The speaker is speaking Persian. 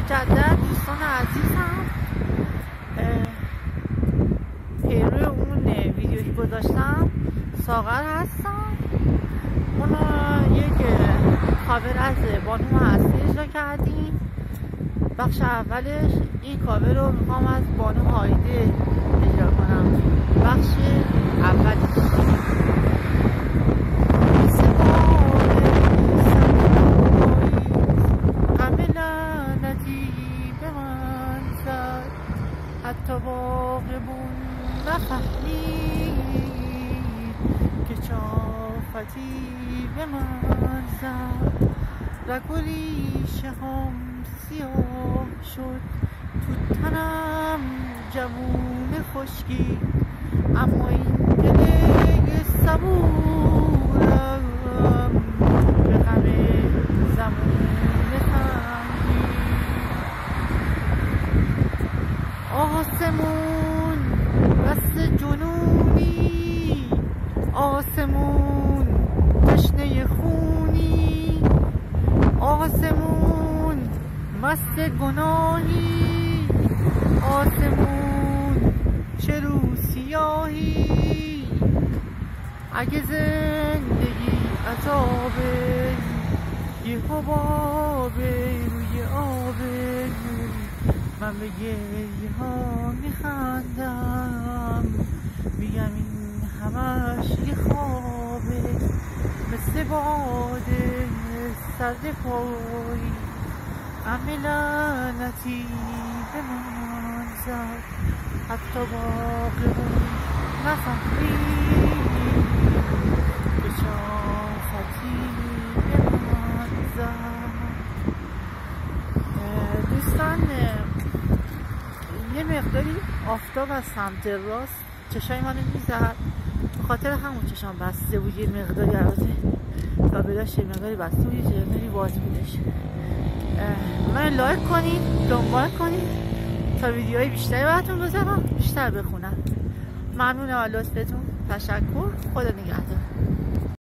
مجدد دوستان عزیزم، پیرو اون ویدیویی گذاشتم ساغر هستم. اون یک کاور از بانو هستی اجرا کردیم. بخش اولش این کاور رو میخوام از بانو هایده اجرا کنم. بخش اولش حتی واقعون نفهمید که چافتی به من زد و گلیشه هم سیاه شد تو تنم جوون خشکی، اما این دل صبورم به غم زمان خندید. آسمون بس جنونی، آسمون تشنه خونی، آسمون مست گناهی، آسمون چه رو سیاهی. اگه زندگی عذابه، یه حبابه روی آبه، من به گریه ها میخندم، میگم این همش یه خوابه. مثل باده سرد پایی، همه لعنتی به من زد، حتی باقیمون نفهمید که شافتی به من زد. دوستان یه مقداری آفتاب از سمت راست چشای منو میزد، به خاطر همون چشام بسته بود. یه مقداری البته تا بداش یه مقداری بسته بود، یه مقداری باز بودش. من لایک کنید، دنبال کنید تا ویدیوهای بیشتری براتون بذارم، بیشتر بخونم. ممنونم از لطفتون، تشکر، خدا نگهدار.